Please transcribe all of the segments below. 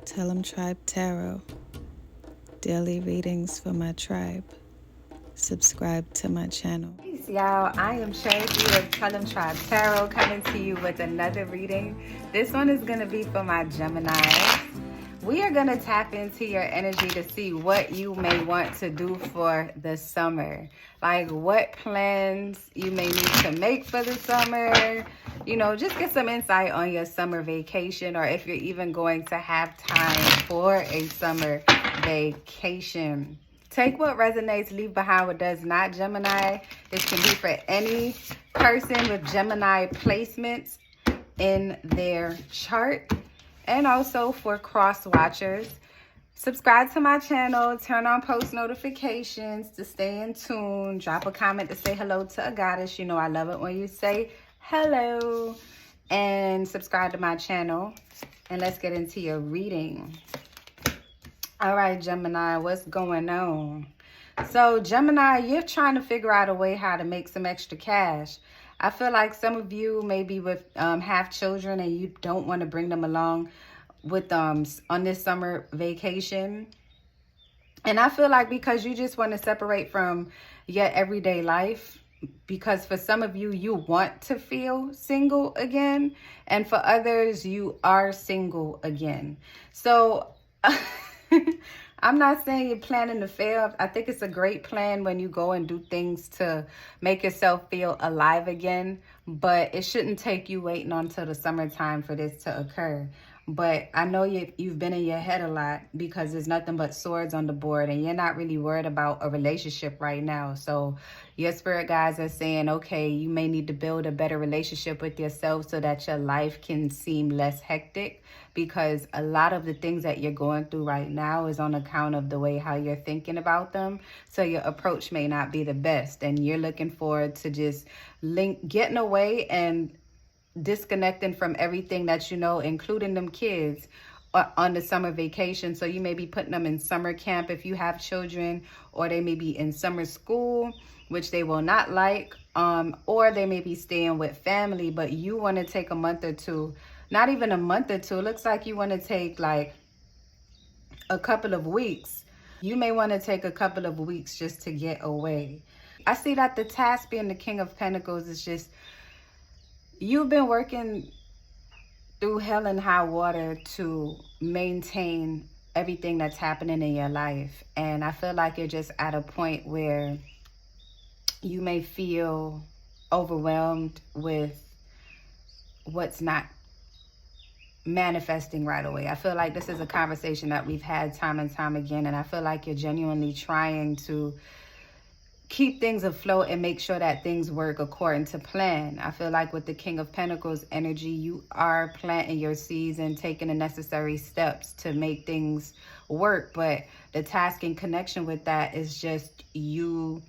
Tell 'em Tribe Tarot. Daily readings for my tribe. Subscribe to my channel. Peace, y'all. I am Cherokee of Tell 'em Tribe Tarot, coming to you with another reading. This one is going to be for my Geminis. We are going to tap into your energy to see what you may want to do for the summer. Like what plans you may need to make for the summer. You know, just get some insight on your summer vacation, or if you're even going to have time for a summer vacation. Take what resonates, leave behind what does not, Gemini. This can be for any person with Gemini placements in their chart, and also for cross watchers. Subscribe to my channel, turn on post notifications to stay in tune, drop a comment to say hello to a goddess. You know I love it when you say hello, and subscribe to my channel. And let's get into your reading. All right, Gemini, what's going on? So, Gemini, you're trying to figure out a way how to make some extra cash. I feel like some of you maybe with have children and you don't want to bring them along with on this summer vacation. And I feel like because you just want to separate from your everyday life, because for some of you, you want to feel single again, and for others, you are single again. So I'm not saying you're planning to fail. I think it's a great plan when you go and do things to make yourself feel alive again. But it shouldn't take you waiting until the summertime for this to occur. But I know you've been in your head a lot because there's nothing but swords on the board and you're not really worried about a relationship right now. So your spirit guides are saying, okay, you may need to build a better relationship with yourself so that your life can seem less hectic, because a lot of the things that you're going through right now is on account of the way how you're thinking about them. So your approach may not be the best, and you're looking forward to just getting away and disconnecting from everything that you know, including them kids on the summer vacation. So you may be putting them in summer camp if you have children, or they may be in summer school, which they will not like, or they may be staying with family, but you want to take a month or two, not even a month or two. It looks like you want to take like a couple of weeks. You may want to take a couple of weeks just to get away. I see that the task being the King of Pentacles is just, you've been working through hell and high water to maintain everything that's happening in your life. And I feel like you're just at a point where you may feel overwhelmed with what's not manifesting right away. I feel like this is a conversation that we've had time and time again. And I feel like you're genuinely trying to keep things afloat and make sure that things work according to plan. I feel like with the King of Pentacles energy, you are planting your seeds and taking the necessary steps to make things work. But the task in connection with that is just you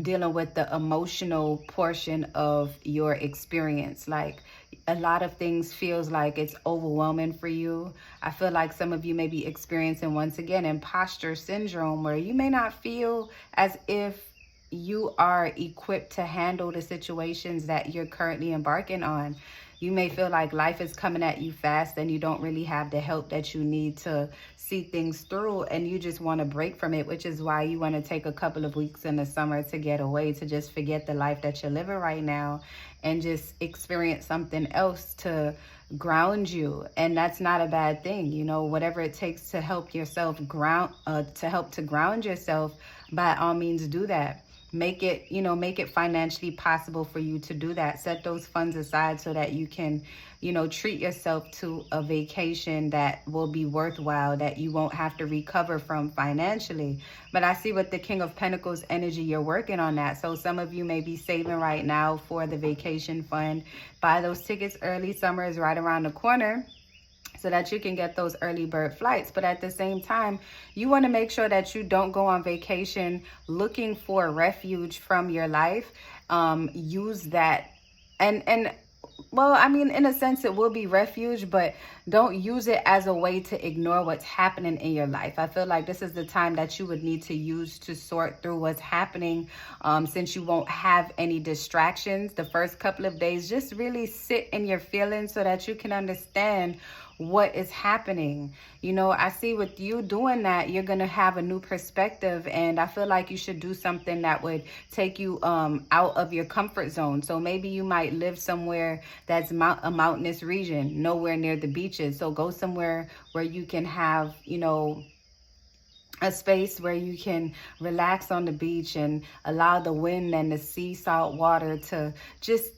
dealing with the emotional portion of your experience. Like a lot of things feels like it's overwhelming for you. I feel like some of you may be experiencing, once again, imposter syndrome, where you may not feel as if you are equipped to handle the situations that you're currently embarking on. You may feel like life is coming at you fast and you don't really have the help that you need to see things through, and you just want to break from it, which is why you want to take a couple of weeks in the summer to get away, to just forget the life that you're living right now and just experience something else to ground you. And that's not a bad thing. You know, whatever it takes to help yourself ground, to ground yourself, by all means do that. Make it financially possible for you to do that. Set those funds aside so that you can, treat yourself to a vacation that will be worthwhile, that you won't have to recover from financially. But I see with the King of Pentacles energy, you're working on that. So some of you may be saving right now for the vacation fund. Buy those tickets early. Summer is right around the corner, so that you can get those early bird flights. But at the same time, you want to make sure that you don't go on vacation looking for refuge from your life. Use that. And well, I mean, in a sense, it will be refuge, but don't use it as a way to ignore what's happening in your life. I feel like this is the time that you would need to use to sort through what's happening, since you won't have any distractions. The first couple of days, just really sit in your feelings so that you can understand what is happening. You know, I see with you doing that, you're going to have a new perspective. And I feel like you should do something that would take you out of your comfort zone. So maybe you might live somewhere that's a mountainous region, nowhere near the beaches. So go somewhere where you can have, you know, a space where you can relax on the beach and allow the wind and the sea salt water to just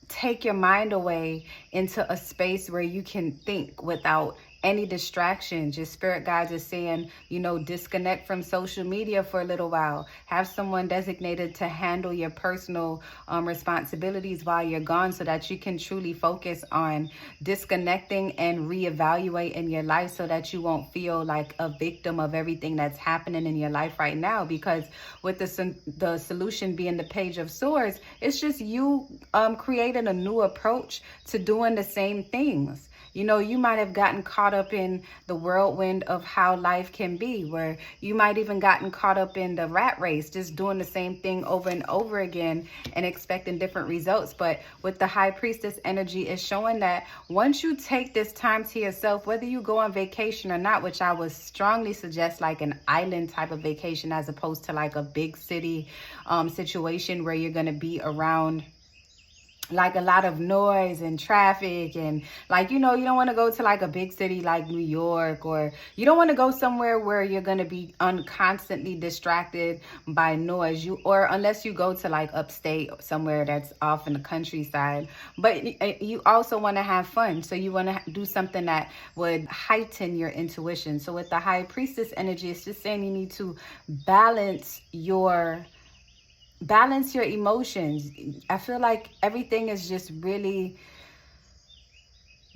take your mind away into a space where you can think without any distractions. Your spirit guides are saying, you know, disconnect from social media for a little while. Have someone designated to handle your personal responsibilities while you're gone, so that you can truly focus on disconnecting and reevaluate in your life, so that you won't feel like a victim of everything that's happening in your life right now. Because with the solution being the Page of Swords, it's just you creating a new approach to doing the same things. You know, you might have gotten caught up in the whirlwind of how life can be, where you might even gotten caught up in the rat race, just doing the same thing over and over again and expecting different results. But with the High Priestess energy, it's showing that once you take this time to yourself, whether you go on vacation or not, which I would strongly suggest like an island type of vacation, as opposed to like a big city situation where you're going to be around like a lot of noise and traffic, and like, you know, you don't want to go to like a big city like New York, or you don't want to go somewhere where you're going to be constantly distracted by noise. Or unless you go to like upstate, somewhere that's off in the countryside. But you also want to have fun, so you want to do something that would heighten your intuition. So with the High Priestess energy, it's just saying you need to balance your emotions. I feel like everything is just really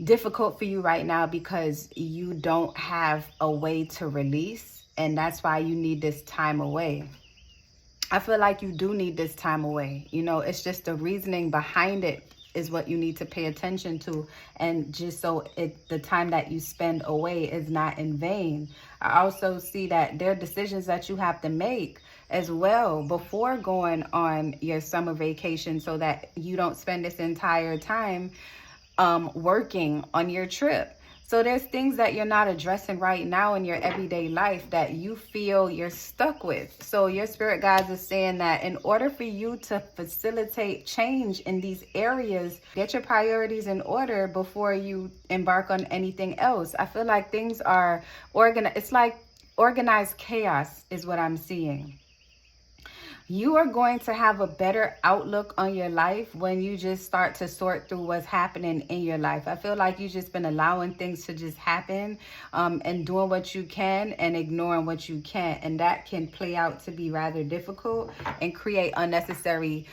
difficult for you right now because you don't have a way to release, and that's why you need this time away. I feel like you do need this time away. You know, it's just the reasoning behind it is what you need to pay attention to, and just so the time that you spend away is not in vain. I also see that there are decisions that you have to make as well before going on your summer vacation, so that you don't spend this entire time working on your trip. So there's things that you're not addressing right now in your everyday life that you feel you're stuck with. So your spirit guides are saying that in order for you to facilitate change in these areas, get your priorities in order before you embark on anything else. I feel like things are organized. It's like organized chaos is what I'm seeing. You are going to have a better outlook on your life when you just start to sort through what's happening in your life. I feel like you've just been allowing things to just happen and doing what you can and ignoring what you can't. And that can play out to be rather difficult and create unnecessary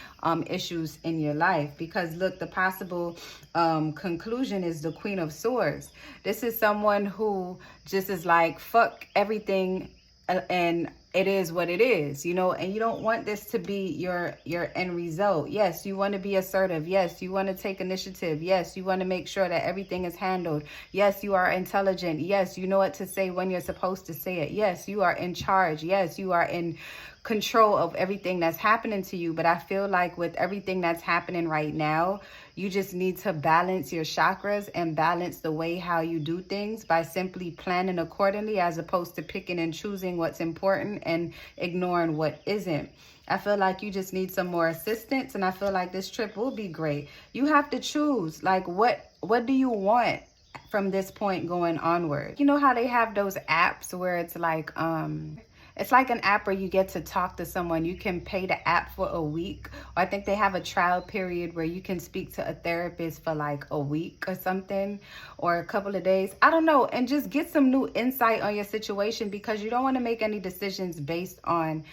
issues in your life. Because look, the possible conclusion is the Queen of Swords. This is someone who just is like, fuck everything and it is what it is, you know, and you don't want this to be your end result. Yes, you want to be assertive. Yes, you want to take initiative. Yes, you want to make sure that everything is handled. Yes, you are intelligent. Yes, you know what to say when you're supposed to say it. Yes, you are in charge. Yes, you are in control of everything that's happening to you. But I feel like with everything that's happening right now, you just need to balance your chakras and balance the way how you do things by simply planning accordingly, as opposed to picking and choosing what's important and ignoring what isn't. I feel like you just need some more assistance, and I feel like this trip will be great. You have to choose, like, what do you want from this point going onward? You know how they have those apps where it's like an app where you get to talk to someone. You can pay the app for a week. Or I think they have a trial period where you can speak to a therapist for like a week or something, or a couple of days. I don't know. And just get some new insight on your situation, because you don't want to make any decisions based on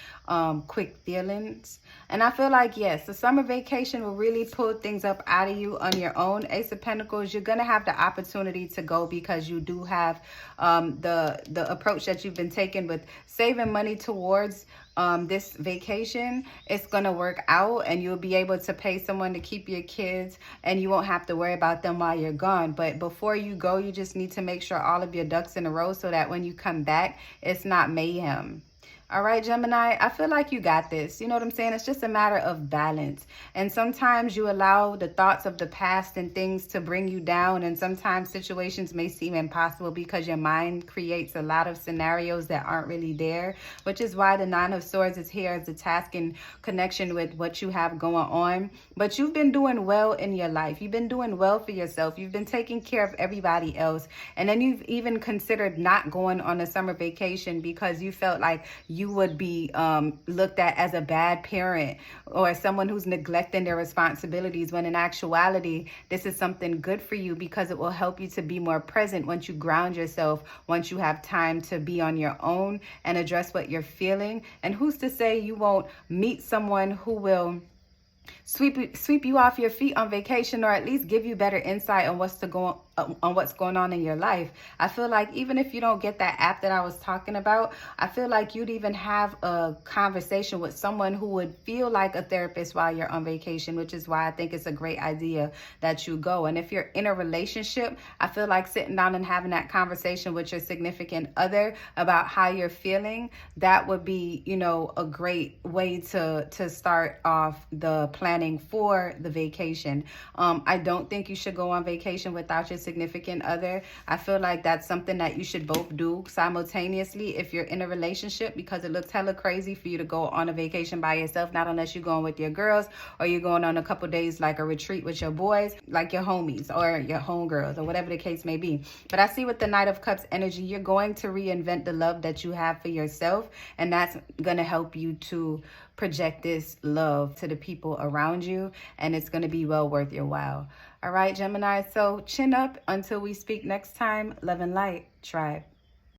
quick feelings. And I feel like, yes, the summer vacation will really pull things up out of you on your own. Ace of Pentacles, you're going to have the opportunity to go, because you do have the approach that you've been taking with saving money towards this vacation. It's going to work out, and you'll be able to pay someone to keep your kids, and you won't have to worry about them while you're gone. But before you go, you just need to make sure all of your ducks in a row, so that when you come back, it's not mayhem. All right, Gemini, I feel like you got this. You know what I'm saying? It's just a matter of balance. And sometimes you allow the thoughts of the past and things to bring you down. And sometimes situations may seem impossible because your mind creates a lot of scenarios that aren't really there, which is why the Nine of Swords is here as a task in connection with what you have going on. But you've been doing well in your life. You've been doing well for yourself. You've been taking care of everybody else. And then you've even considered not going on a summer vacation because you felt like you would be looked at as a bad parent or someone who's neglecting their responsibilities, when in actuality, this is something good for you because it will help you to be more present once you ground yourself, once you have time to be on your own and address what you're feeling. And who's to say you won't meet someone who will sweep you off your feet on vacation, or at least give you better insight on what's going on in your life. I feel like even if you don't get that app that I was talking about, I feel like you'd even have a conversation with someone who would feel like a therapist while you're on vacation, which is why I think it's a great idea that you go. And if you're in a relationship, I feel like sitting down and having that conversation with your significant other about how you're feeling, that would be, you know, a great way to start off the planning for the vacation. I don't think you should go on vacation without your significant other. I feel like that's something that you should both do simultaneously if you're in a relationship, because it looks hella crazy for you to go on a vacation by yourself, not unless you're going with your girls or you're going on a couple days like a retreat with your boys, like your homies or your homegirls or whatever the case may be. But I see with the Knight of Cups energy, you're going to reinvent the love that you have for yourself, and that's going to help you to project this love to the people around you, and it's going to be well worth your while. All right, Gemini, so chin up until we speak next time. Love and light, tribe.